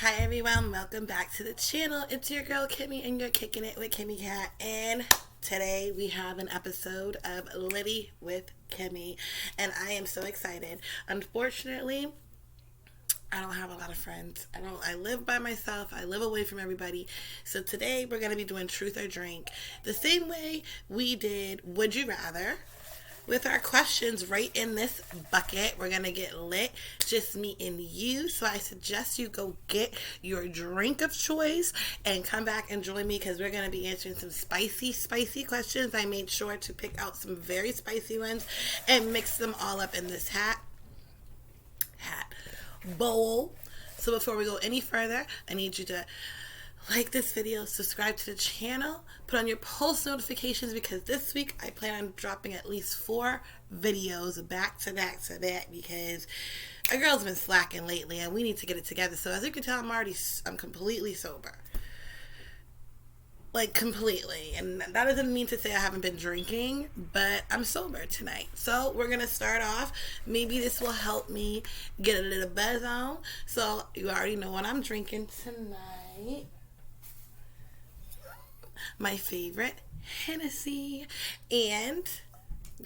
Hi everyone, welcome back to the channel. It's your girl Kimmy and you're kicking it with Kimmy Cat, and today we have an episode of Litty with Kimmy and I am so excited. Unfortunately, I don't have a lot of friends. I live by myself. I live away from everybody. So today we're going to be doing truth or drink. The same way we did Would You Rather, with our questions right in this bucket. We're gonna get lit, just me and you. So I suggest you go get your drink of choice and come back and join me, because we're gonna be answering some spicy questions. I made sure to pick out some very spicy ones and mix them all up in this bowl. So before we go any further, I need you to like this video, subscribe to the channel, put on your post notifications, because this week I plan on dropping at least 4 videos back to back because a girl's been slacking lately and we need to get it together. So as you can tell, I'm completely sober. Like completely. And that doesn't mean to say I haven't been drinking, but I'm sober tonight. So we're going to start off. Maybe this will help me get a little buzz on. So you already know what I'm drinking tonight. My favorite Hennessy, and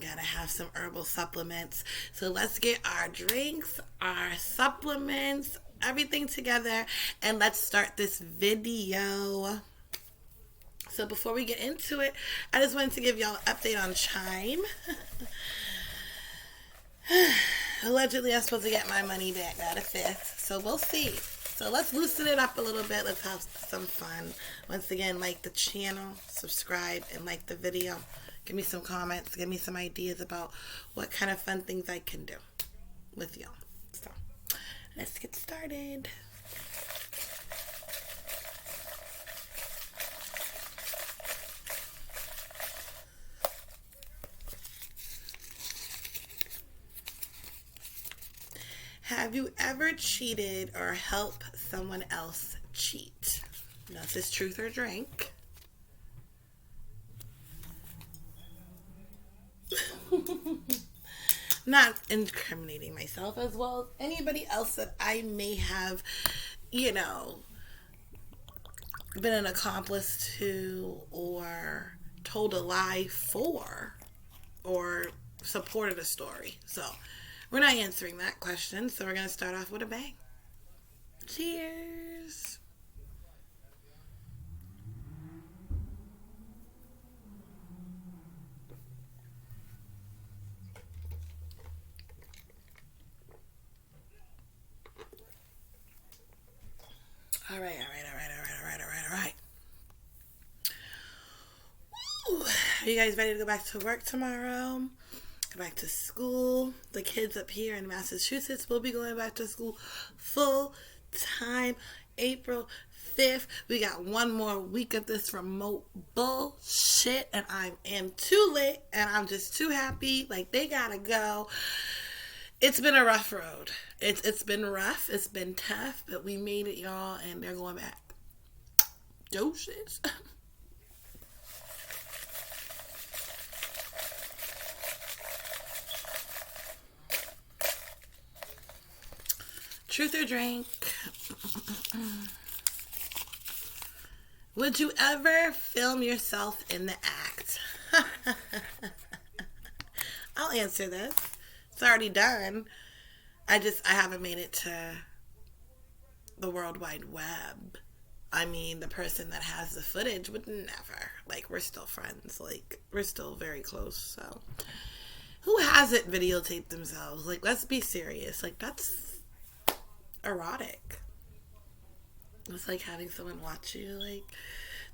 gotta have some herbal supplements. So let's get our drinks, our supplements, everything together, and let's start this video. So before we get into it, I just wanted to give y'all an update on Chime. Allegedly, I'm supposed to get my money back by the 5th, so we'll see. So let's loosen it up a little bit. Let's have some fun. Once again, like the channel, subscribe, and like the video. Give me some comments. Give me some ideas about what kind of fun things I can do with y'all. So let's get started. Have you ever cheated or helped someone else cheat? Now, is this truth or drink? Not incriminating myself, as well as anybody else that I may have, been an accomplice to, or told a lie for, or supported a story. So we're not answering that question, so we're going to start off with a bang. Cheers. All right. Woo. Are you guys ready to go back to work tomorrow? Go back to school. The kids up here in Massachusetts will be going back to school full time April 5th. We got one more week of this remote bullshit, and I am too lit, and I'm just too happy. Like, they gotta go. It's been a rough road. It's been rough. It's been tough, but we made it, y'all, and they're going back. Doses. Truth or drink? Would you ever film yourself in the act? I'll answer this. It's already done. I haven't made it to the World Wide Web. I mean, the person that has the footage would never. Like, we're still friends. Like, we're still very close. So, who hasn't videotaped themselves? Like, let's be serious. Like, that's erotic. It's like having someone watch you. Like,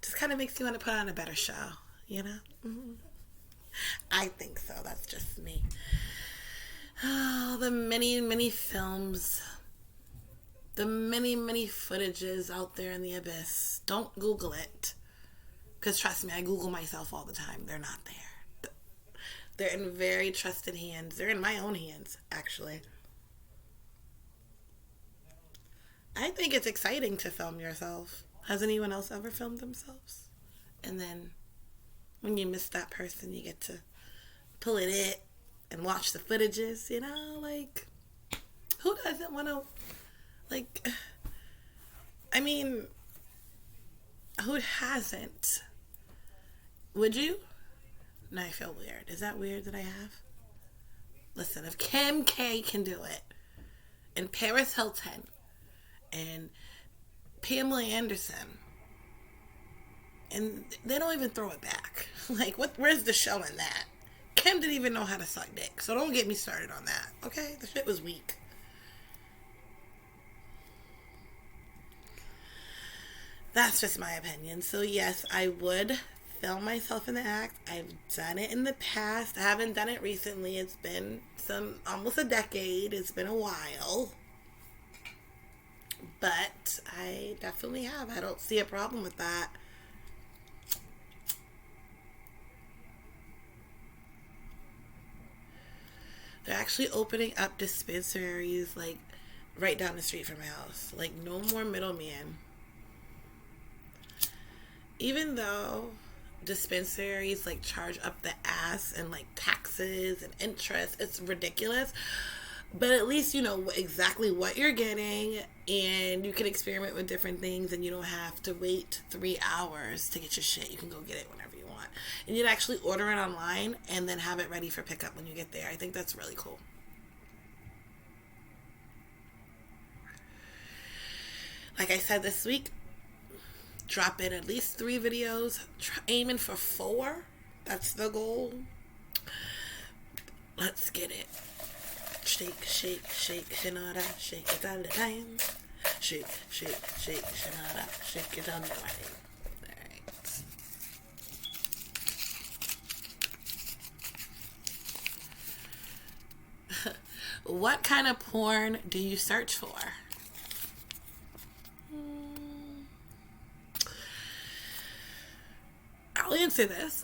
just kind of makes you want to put on a better show, you know? Mm-hmm. I think so. That's just me. Oh, the many films, the many footages out there in the abyss. Don't Google it, because trust me, I Google myself all the time. They're not there. They're in very trusted hands. They're in my own hands, actually. I think it's exciting to film yourself. Has anyone else ever filmed themselves? And then when you miss that person, you get to pull it and watch the footages, like, who doesn't want to, like, I mean, who hasn't? Would you? No, I feel weird. Is that weird that I have? Listen, if Kim K can do it, and Paris Hilton, and Pamela Anderson, and they don't even throw it back. Like, what? Where's the show in that? Kim didn't even know how to suck dick, so don't get me started on that, okay? The shit was weak. That's just my opinion. So yes, I would film myself in the act. I've done it in the past. I haven't done it recently. It's been almost a decade. It's been a while. But I definitely have. I don't see a problem with that. They're actually opening up dispensaries like right down the street from my house. Like no more middleman. Even though dispensaries like charge up the ass and like taxes and interest, it's ridiculous. But at least you know exactly what you're getting, and you can experiment with different things, and you don't have to wait 3 hours to get your shit. You can go get it whenever you want. And you'd actually order it online and then have it ready for pickup when you get there. I think that's really cool. Like I said this week, drop in at least 3 videos, aiming for 4. That's the goal. Let's get it. Shake, shake, shake, Shinada, shake it all the time. Shake, shake, shake, Shinada, shake it all the time. Alright. What kind of porn do you search for? I'll answer this.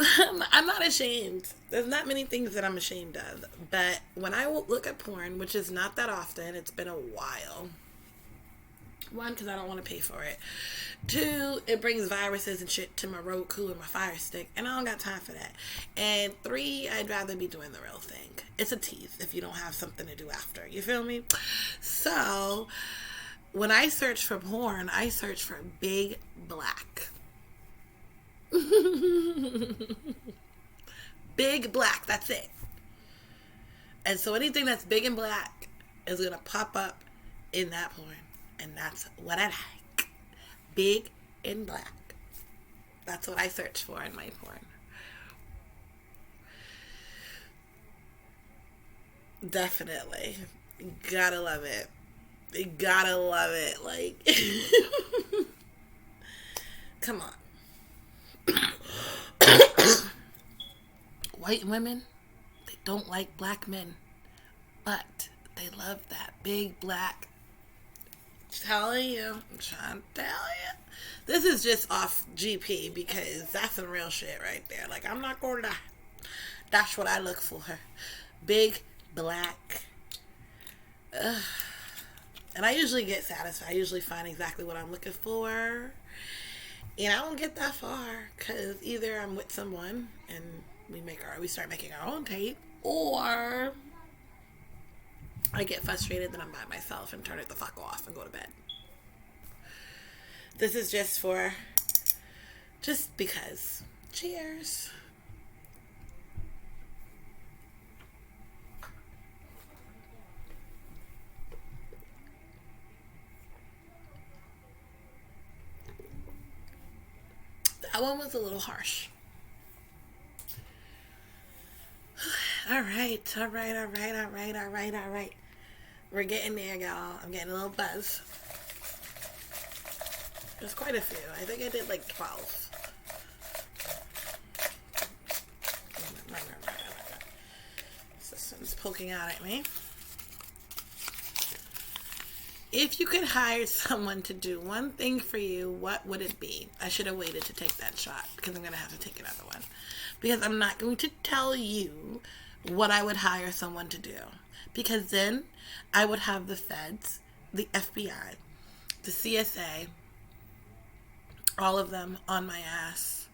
I'm not ashamed. There's not many things that I'm ashamed of. But when I look at porn, which is not that often, it's been a while. 1, because I don't want to pay for it. 2, it brings viruses and shit to my Roku and my Fire Stick, and I don't got time for that. And 3, I'd rather be doing the real thing. It's a tease if you don't have something to do after. You feel me? So, when I search for porn, I search for big black. Big black, that's it. And so anything that's big and black is gonna pop up in that porn, and that's what I like. Big and black. That's what I search for in my porn. Definitely. Gotta love it. You gotta love it. Like come on. White women, they don't like black men, but they love that big black. I'm trying to tell you. This is just off GP because that's some real shit right there. Like, I'm not going to die. That's what I look for. Big black. Ugh. And I usually get satisfied. I usually find exactly what I'm looking for. And I don't get that far because either I'm with someone and we start making our own tape, or I get frustrated that I'm by myself and turn it the fuck off and go to bed. This is just because. Cheers. That one was a little harsh. All right. We're getting there, y'all. I'm getting a little buzz. There's quite a few. I think I did like 12. This one's poking out at me. If you could hire someone to do one thing for you, what would it be? I should have waited to take that shot because I'm going to have to take another one. Because I'm not going to tell you what I would hire someone to do. Because then I would have the feds, the FBI, the CSA, all of them on my ass.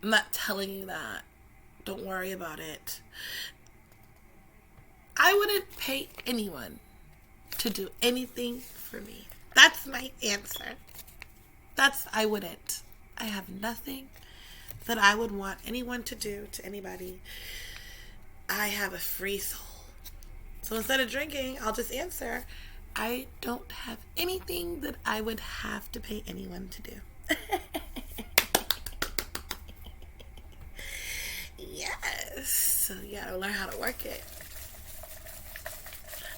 I'm not telling you that. Don't worry about it. I wouldn't pay anyone to do anything for me. That's my answer. I wouldn't. I have nothing that I would want anyone to do to anybody. I have a free soul. So instead of drinking, I'll just answer, I don't have anything that I would have to pay anyone to do. Yes. So you gotta learn how to work it.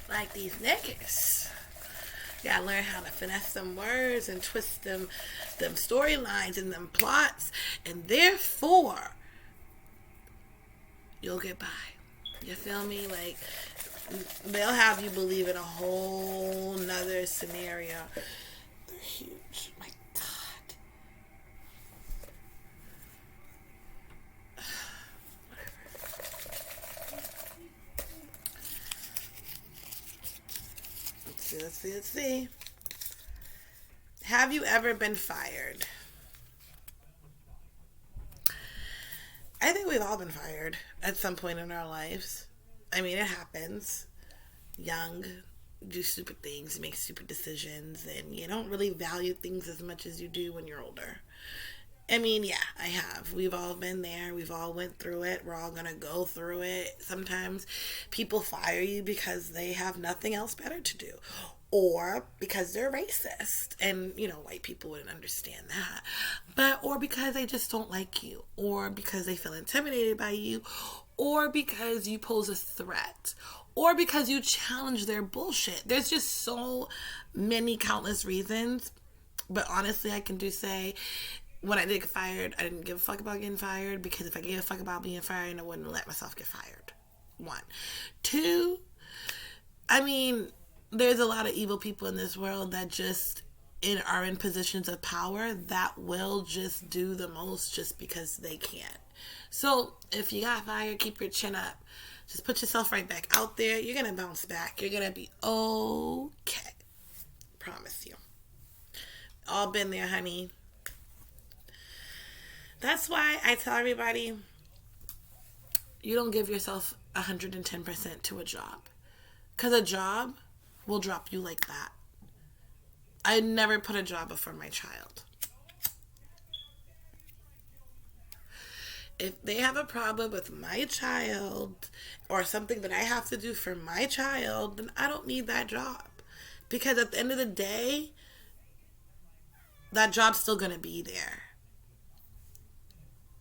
Like these niggas. You gotta learn how to finesse them words and twist them storylines and them plots. And therefore, you'll get by. You feel me? Like, they'll have you believe in a whole nother scenario. They're huge. My God. Let's see. Have you ever been fired? I think we've all been fired at some point in our lives. I mean, it happens. Young, do stupid things, make stupid decisions, and you don't really value things as much as you do when you're older. I mean, yeah, I have. We've all been there. We've all went through it. We're all going to go through it. Sometimes people fire you because they have nothing else better to do. Or because they're racist. And, white people wouldn't understand that. Or because they just don't like you. Or because they feel intimidated by you. Or because you pose a threat. Or because you challenge their bullshit. There's just so many countless reasons. But honestly, I can say, when I did get fired, I didn't give a fuck about getting fired, because if I gave a fuck about being fired, I wouldn't let myself get fired. 1. 2, I mean, there's a lot of evil people in this world that just are in positions of power that will just do the most just because they can. So if you got fired, keep your chin up. Just put yourself right back out there. You're going to bounce back. You're going to be okay. Promise you. All been there, honey. That's why I tell everybody, you don't give yourself 110% to a job. Because a job will drop you like that. I never put a job before my child. If they have a problem with my child or something that I have to do for my child, then I don't need that job. Because at the end of the day, that job's still going to be there.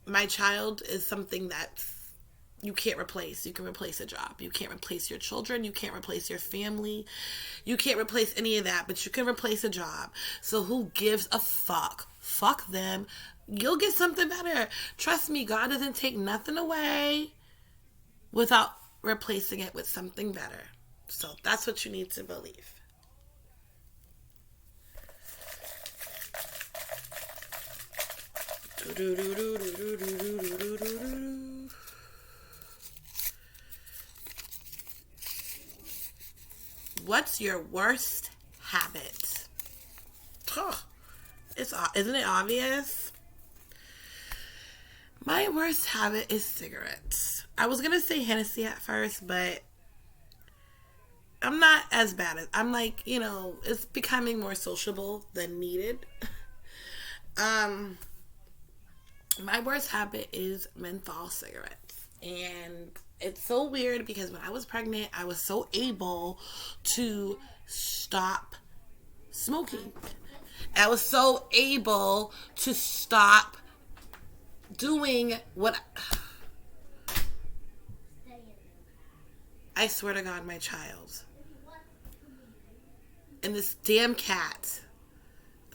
My child is something that you can't replace. You can replace a job. You can't replace your children. You can't replace your family. You can't replace any of that, but you can replace a job. So who gives a fuck? Fuck them. You'll get something better. Trust me, God doesn't take nothing away without replacing it with something better. So that's what you need to believe. What's your worst habit? Isn't it obvious? My worst habit is cigarettes. I was gonna say Hennessy at first, but I'm not as bad as I'm like, it's becoming more sociable than needed. My worst habit is menthol cigarettes. And it's so weird because when I was pregnant, I was so able to stop smoking. I was so able to stop doing what I swear to God, my child. And this damn cat.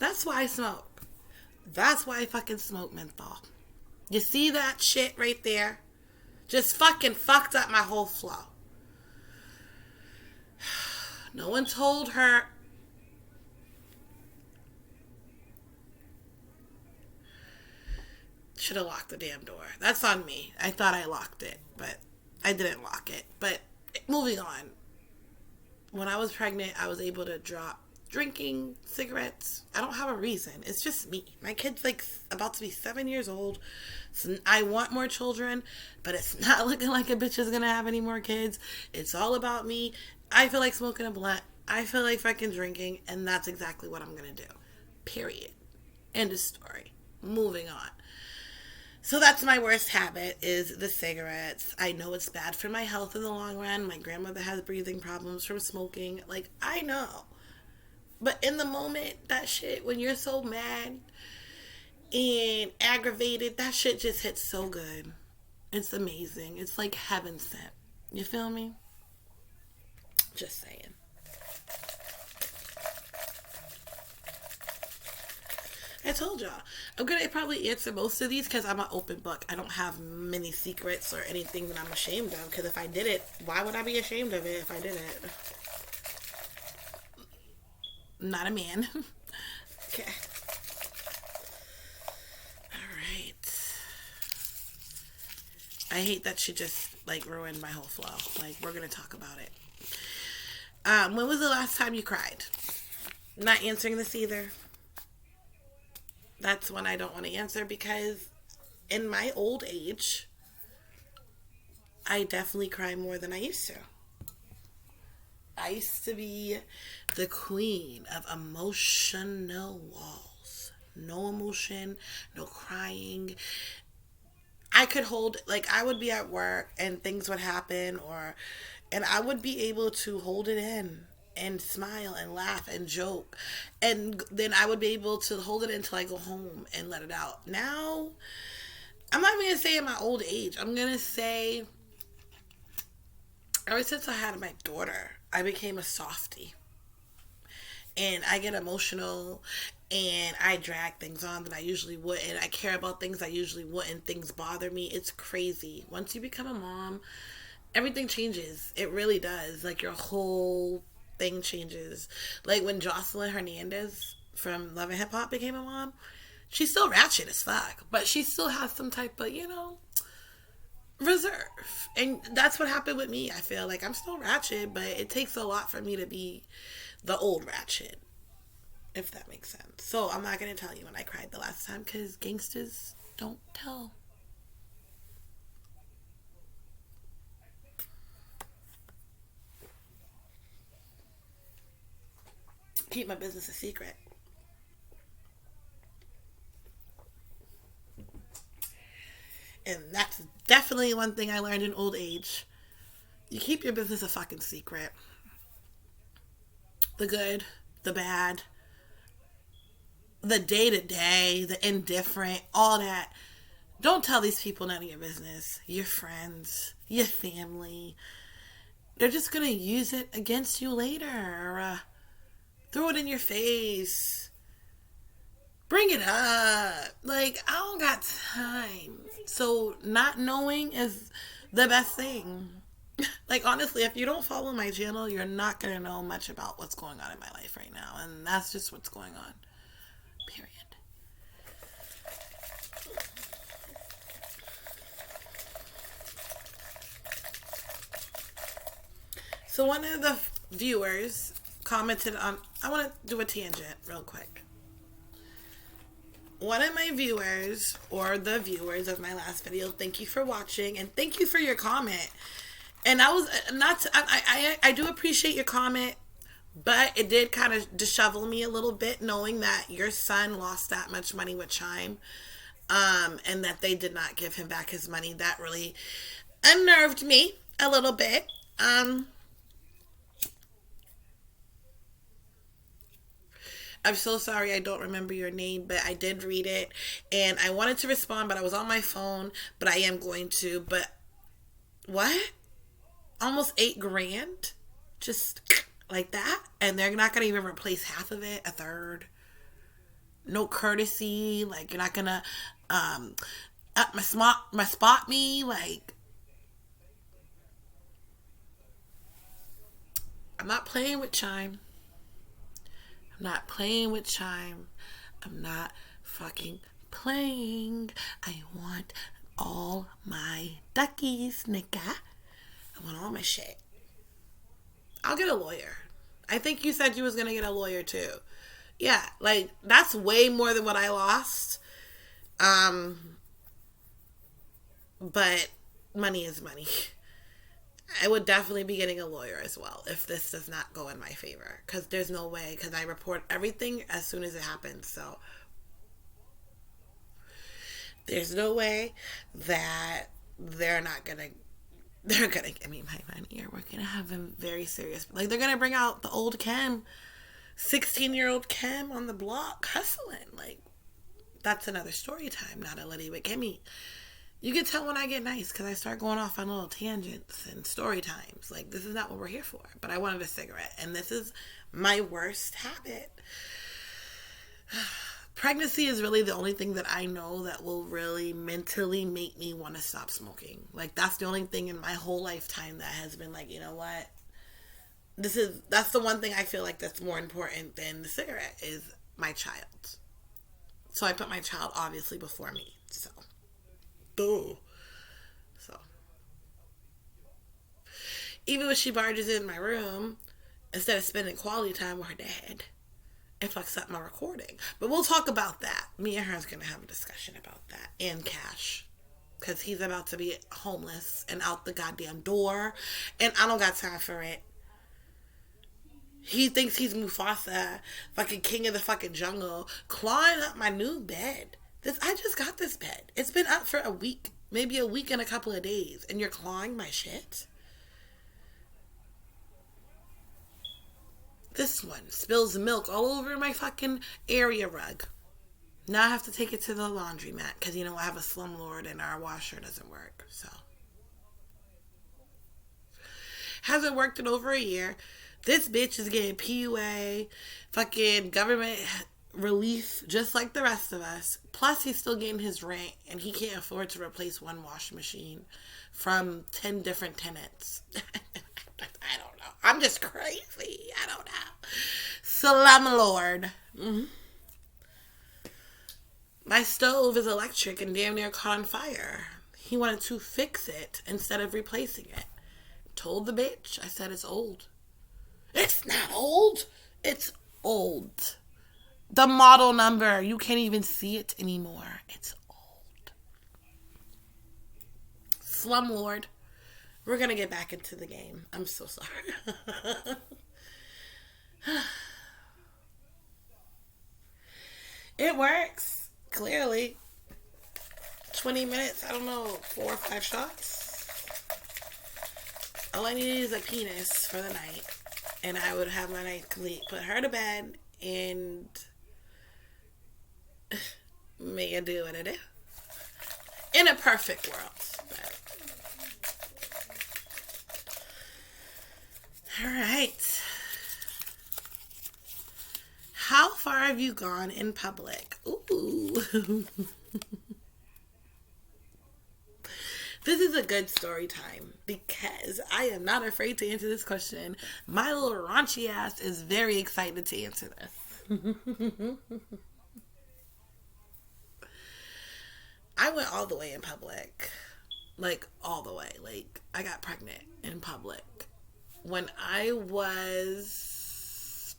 That's why I smoke. That's why I fucking smoke menthol. You see that shit right there? Just fucking fucked up my whole flow. No one told her. Should have locked the damn door. That's on me. I thought I locked it, but I didn't lock it. But moving on. When I was pregnant, I was able to drop drinking cigarettes. I don't have a reason. It's just me. My kid's about to be 7 years old. So I want more children, but it's not looking like a bitch is gonna have any more kids. It's all about me. I feel like smoking a blunt I feel like fucking drinking, and that's exactly what I'm gonna do. Period. End of story. Moving on. So that's my worst habit is the cigarettes. I know it's bad for my health in the long run. My grandmother has breathing problems from smoking. Like, I know. But in the moment, that shit, when you're so mad and aggravated, that shit just hits so good. It's amazing. It's like heaven sent. You feel me? Just saying. I told y'all. I'm going to probably answer most of these because I'm an open book. I don't have many secrets or anything that I'm ashamed of. Because if I did it, why would I be ashamed of it if I did it? Not a man. Okay. Alright. I hate that she just, like, ruined my whole flow. Like, we're going to talk about it. When was the last time you cried? Not answering this either. That's one I don't want to answer because in my old age, I definitely cry more than I used to. I used to be the queen of emotional walls. No emotion, no crying. I could hold, like, I would be at work and things would happen, and I would be able to hold it in and smile and laugh and joke. And then I would be able to hold it until I go home and let it out. Now, I'm not even going to say in my old age. I'm going to say, ever since I had my daughter, I became a softie. And I get emotional and I drag things on that I usually wouldn't. I care about things I usually wouldn't. Things bother me. It's crazy. Once you become a mom, everything changes. It really does. Like your whole thing changes. Like when Jocelyn Hernandez from Love and Hip Hop became a mom, she's still ratchet as fuck, but she still has some type of, reserve. And that's what happened with me. I feel like I'm still ratchet, but it takes a lot for me to be the old ratchet, if that makes sense. So I'm not going to tell you when I cried the last time because gangsters don't tell. Keep my business a secret. And that's definitely one thing I learned in old age. You keep your business a fucking secret. The good, the bad, the day to day, the indifferent, all that. Don't tell these people none of your business. Your friends, your family. They're just going to use it against you later. Or, throw it in your face. Bring it up. Like, I don't got time. So, not knowing is the best thing. Like, honestly, if you don't follow my channel, you're not going to know much about what's going on in my life right now. And that's just what's going on. Period. So, one of the viewers commented on, I want to do a tangent real quick. One of my viewers, or the viewers of my last video, thank you for watching and thank you for your comment. And I was not, I do appreciate your comment, but it did kind of dishevel me a little bit knowing that your son lost that much money with Chime, and that they did not give him back his money. That really unnerved me a little bit. I'm so sorry I don't remember your name, but I did read it and I wanted to respond, but I was on my phone, but I am going to. But what? Almost $8,000? Just like that? And they're not going to even replace half of it, a third. No courtesy. Like, you're not going to up my spot me. Like, I'm not playing with Chime. I'm not playing with Chime. I'm not fucking playing. I want all my duckies, nigga. I want all my shit. I'll get a lawyer. I think you said you was gonna get a lawyer too. Yeah, like that's way more than what I lost. But money is money. I would definitely be getting a lawyer as well if this does not go in my favor. Because there's no way, because I report everything as soon as it happens. So there's no way that they're not going to. They're going to give me my money, or we're going to have a very serious. Like, they're going to bring out the old Kim, 16-year-old Kim on the block hustling. Like, that's another story time, not a Litty with Kimmy. You can tell when I get nice because I start going off on little tangents and story times. Like, this is not what we're here for. But I wanted a cigarette, and this is my worst habit. Pregnancy is really the only thing that I know that will really mentally make me want to stop smoking. Like, that's the only thing in my whole lifetime that has been like, you know what? That's the one thing I feel like that's more important than the cigarette is my child. So I put my child obviously before me. So. Boo. So. Even when she barges in my room, instead of spending quality time with her dad, it fucks up my recording. But we'll talk about that. Me and her is going to have a discussion about that. And Cash. Because he's about to be homeless and out the goddamn door. And I don't got time for it. He thinks he's Mufasa, fucking king of the fucking jungle, clawing up my new bed. I just got this bed. It's been up for a week. Maybe a week and a couple of days. And you're clawing my shit? This one spills milk all over my fucking area rug. Now I have to take it to the laundromat. Because, you know, I have a slumlord and our washer doesn't work. So. Hasn't worked in over a year. This bitch is getting PUA. Fucking government relief just like the rest of us. Plus he's still getting his rent and he can't afford to replace one washing machine from 10 different tenants. I don't know. I'm just crazy. I don't know. Slumlord. Mm-hmm. My stove is electric and damn near caught on fire. He wanted to fix it instead of replacing it. Told the bitch. I said it's old. It's not old. It's old. The model number, you can't even see it anymore. It's old. Slumlord. We're going to get back into the game. I'm so sorry. It works. Clearly. 20 minutes. I don't know. 4 or 5 shots. All I need is a penis for the night. And I would have my night complete. Put her to bed and make it do what it do. In a perfect world. But. Alright. How far have you gone in public? Ooh. This is a good story time because I am not afraid to answer this question. My little raunchy ass is very excited to answer this. I went all the way in public. Like, all the way. Like, I got pregnant in public. When I was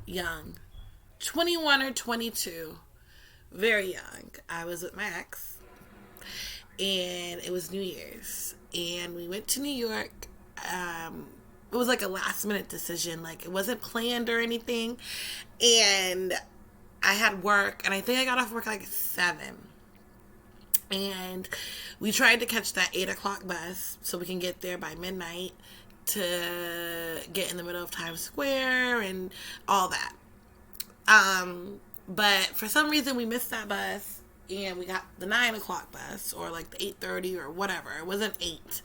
young, 21 or 22, very young, I was with my ex, and it was New Year's, and we went to New York. It was like a last minute decision, like it wasn't planned or anything, and I had work, and I think I got off work like 7, and we tried to catch that 8 o'clock bus so we can get there by midnight to get in the middle of Times Square and all that. But for some reason we missed that bus and we got the 9 o'clock bus or like the 8:30 or whatever. It wasn't 8.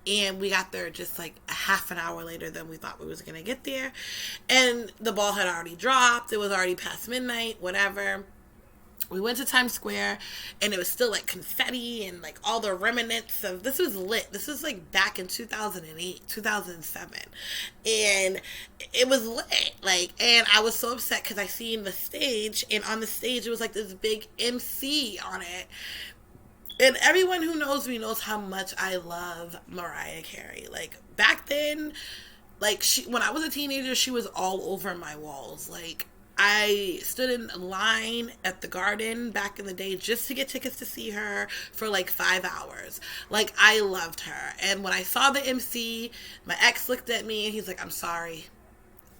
And we got there just like a half an hour later than we thought we was going to get there. And the ball had already dropped. It was already past midnight, whatever. We went to Times Square and it was still like confetti and like all the remnants of, this was lit. This was like back in 2008, 2007. And it was lit. Like, and I was so upset because I seen the stage, and on the stage it was like this big MC on it. And everyone who knows me knows how much I love Mariah Carey. Like, back then, like, when I was a teenager, she was all over my walls. Like, I stood in line at the garden back in the day just to get tickets to see her for like 5 hours. Like, I loved her. And when I saw the MC, my ex looked at me and he's like, I'm sorry.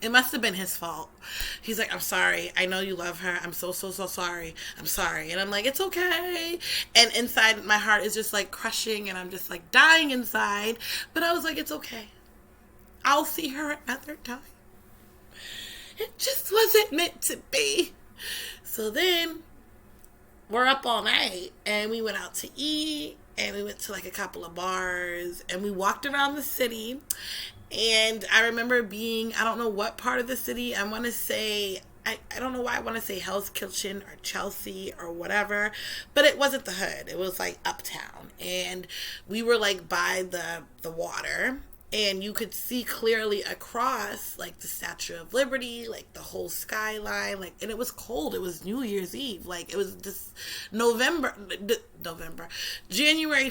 It must have been his fault. He's like, I'm sorry. I know you love her. I'm so, so, so sorry. I'm sorry. And I'm like, it's okay. And inside, my heart is just like crushing and I'm just like dying inside. But I was like, it's okay. I'll see her another time. It just wasn't meant to be. So then we're up all night and we went out to eat and we went to like a couple of bars and we walked around the city. And I remember being, I don't know what part of the city, I want to say, I don't know why I want to say Hell's Kitchen or Chelsea or whatever, but it wasn't the hood. It was like uptown. And we were like by the water. And you could see clearly across, like, the Statue of Liberty, like, the whole skyline, like, and it was cold. It was New Year's Eve. Like, it was just January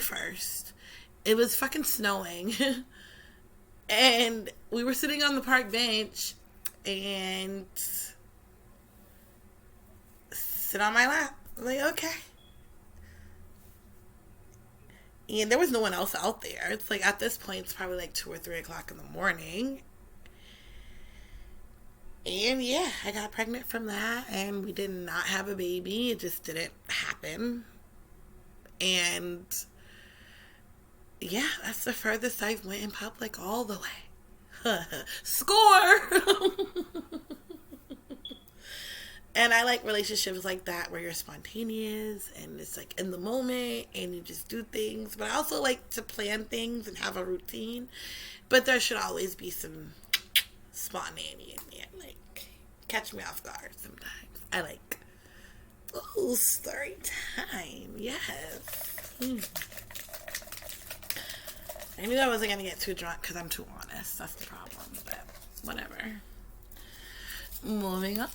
1st. It was fucking snowing. And we were sitting on the park bench and sit on my lap. I'm like, okay. And there was no one else out there. It's like, at this point, it's probably like 2 or 3 o'clock in the morning. And yeah, I got pregnant from that. And we did not have a baby. It just didn't happen. And yeah, that's the furthest I've went in public all the way. Score! And I like relationships like that where you're spontaneous and it's like in the moment and you just do things. But I also like to plan things and have a routine. But there should always be some spontaneity in there. Like, catch me off guard sometimes. I like, ooh, story time. Yes. I knew I wasn't going to get too drunk because I'm too honest. That's the problem. But whatever. Moving on.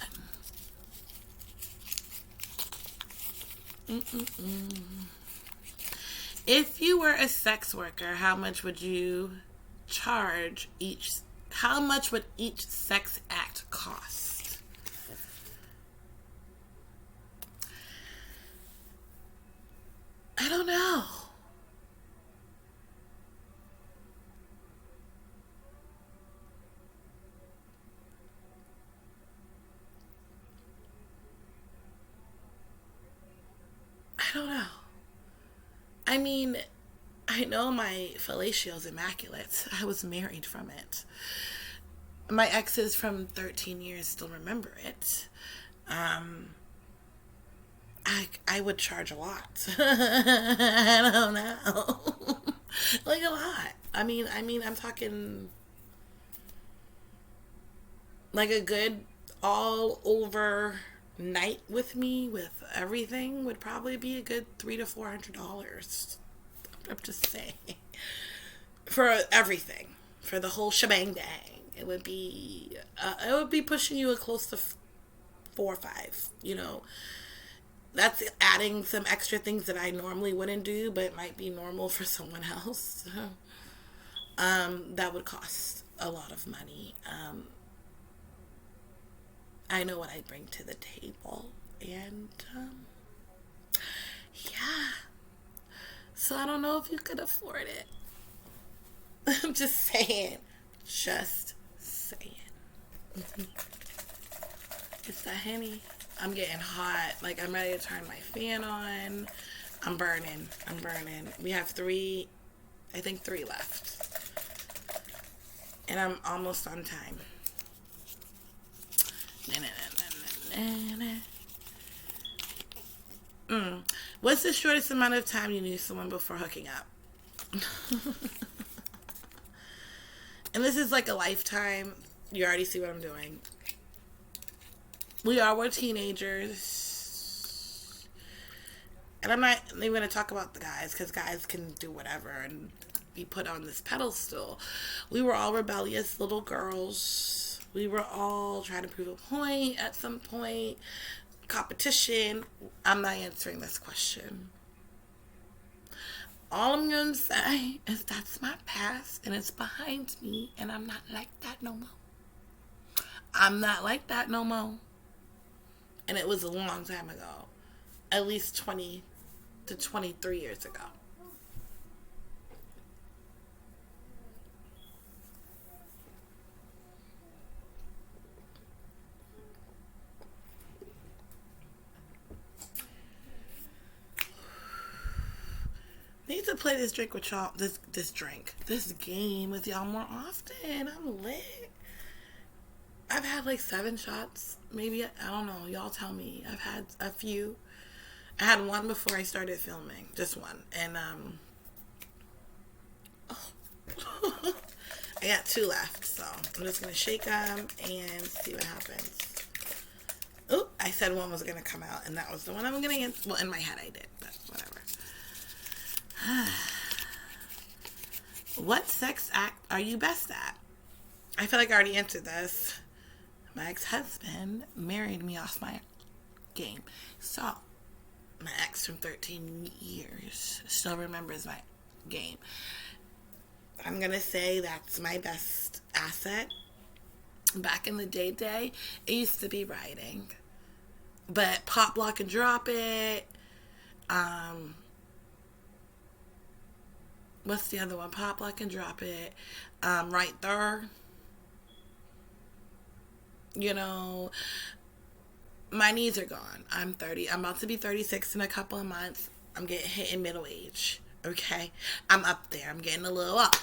If you were a sex worker, how much would you charge each? How much would each sex act cost? I don't know. I don't know. I mean, I know my fellatio's immaculate. I was married from it. My exes from 13 years still remember it. I would charge a lot. I don't know. Like a lot. I mean, I'm talking like a good all over night with me with everything would probably be a good $300 to $400. I'm just saying, for everything, for the whole shebang dang, it would be pushing you a close to 4 or 5. You know, that's adding some extra things that I normally wouldn't do, but it might be normal for someone else. That would cost a lot of money. I know what I bring to the table. And, yeah. So I don't know if you could afford it. I'm just saying. Just saying. It's that Henny. I'm getting hot. Like, I'm ready to turn my fan on. I'm burning. We have 3 left. And I'm almost on time. What's the shortest amount of time you knew someone before hooking up? And this is like a lifetime. You already see what I'm doing. We're teenagers. And I'm not even going to talk about the guys, because guys can do whatever and be put on this pedestal. We were all rebellious little girls. We were all trying to prove a point at some point. Competition. I'm not answering this question. All I'm going to say is that's my past and it's behind me and I'm not like that no more. I'm not like that no more. And it was a long time ago. At least 20 to 23 years ago. Need to play this drink with y'all. This game with y'all more often. I'm lit. I've had like 7 shots. Maybe, I don't know. Y'all tell me. I've had a few. I had one before I started filming. Just one. And, oh. I got 2 left. So, I'm just going to shake them and see what happens. Oh, I said one was going to come out. And that was the one I'm going to get. Well, in my head I did. But whatever. What sex act are you best at? I feel like I already answered this. My ex-husband married me off my game. So, my ex from 13 years still remembers my game. I'm going to say that's my best asset. Back in the day, it used to be writing. But pop, lock, and drop it. What's the other one? Pop, lock, and drop it. Right there. You know, my knees are gone. I'm 30. I'm about to be 36 in a couple of months. I'm getting hit in middle age. Okay? I'm up there. I'm getting a little up.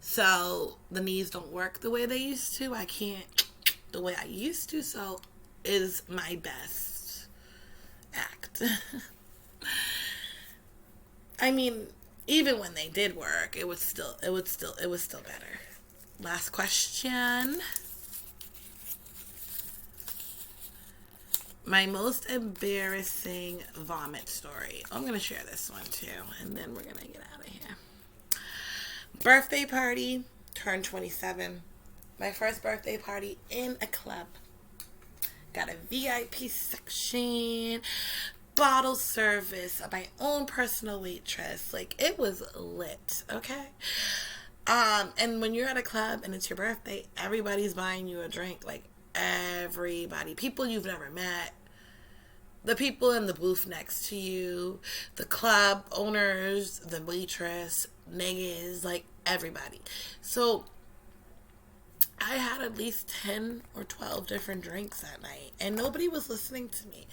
So, the knees don't work the way they used to. I can't the way I used to. So, is my best act. I mean, even when they did work, it was still better. Last question. My most embarrassing vomit story. I'm going to share this one too, and then we're going to get out of here. Birthday party, turned 27. My first birthday party in a club. Got a VIP section, bottle service, my own personal waitress. Like, it was lit, okay? And when you're at a club and it's your birthday, everybody's buying you a drink. Like, everybody. People you've never met. The people in the booth next to you. The club owners, the waitress, niggas, like, everybody. So, I had at least 10 or 12 different drinks that night, and nobody was listening to me,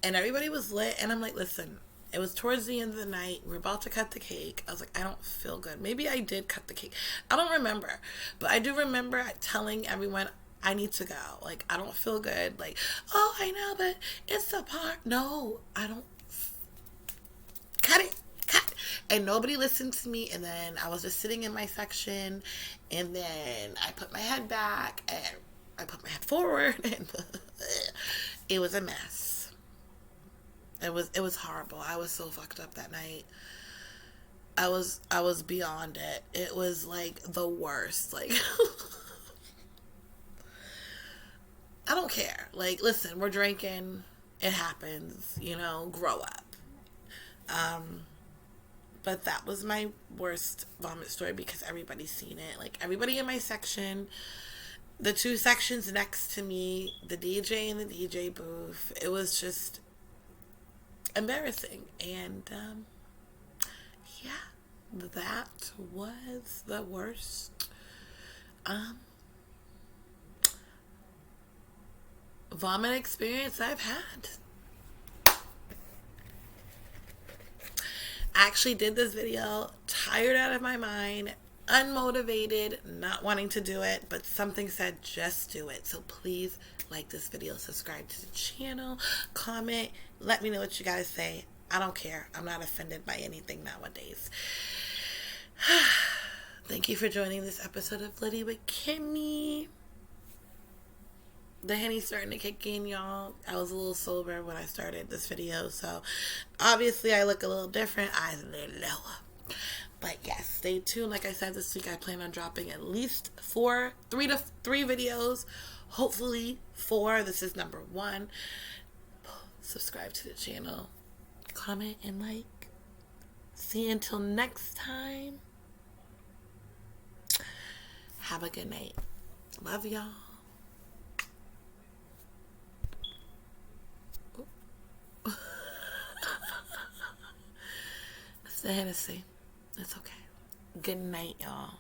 and everybody was lit, and I'm like, listen, it was towards the end of the night, we were about to cut the cake. I was like, I don't feel good. Maybe I did cut the cake. I don't remember, but I do remember telling everyone, I need to go. Like, I don't feel good. Like, oh, I know, but it's a part. No, I don't. Cut it. And nobody listened to me, and then I was just sitting in my section, and then I put my head back, and I put my head forward, and it was a mess. It was horrible. I was so fucked up that night. I was beyond it. It was like the worst. Like, I don't care. Like, listen, we're drinking. It happens. You know, grow up. But that was my worst vomit story because everybody's seen it. Like, everybody in my section, the 2 sections next to me, the DJ in the DJ booth, it was just embarrassing. And, yeah, that was the worst, vomit experience I've had. I actually did this video tired out of my mind, unmotivated, not wanting to do it, but something said just do it. So please like this video, subscribe to the channel, comment, let me know what you guys say. I don't care. I'm not offended by anything nowadays. Thank you for joining this episode of Litty with Kimmy. The Henny's starting to kick in, y'all. I was a little sober when I started this video, so obviously I look a little different. Eyes a little lower. But yes, stay tuned. Like I said, this week I plan on dropping at least 3 videos. Hopefully 4. This is number 1. Subscribe to the channel. Comment and like. See you until next time. Have a good night. Love y'all. The Hennessy. It's okay. Good night, y'all.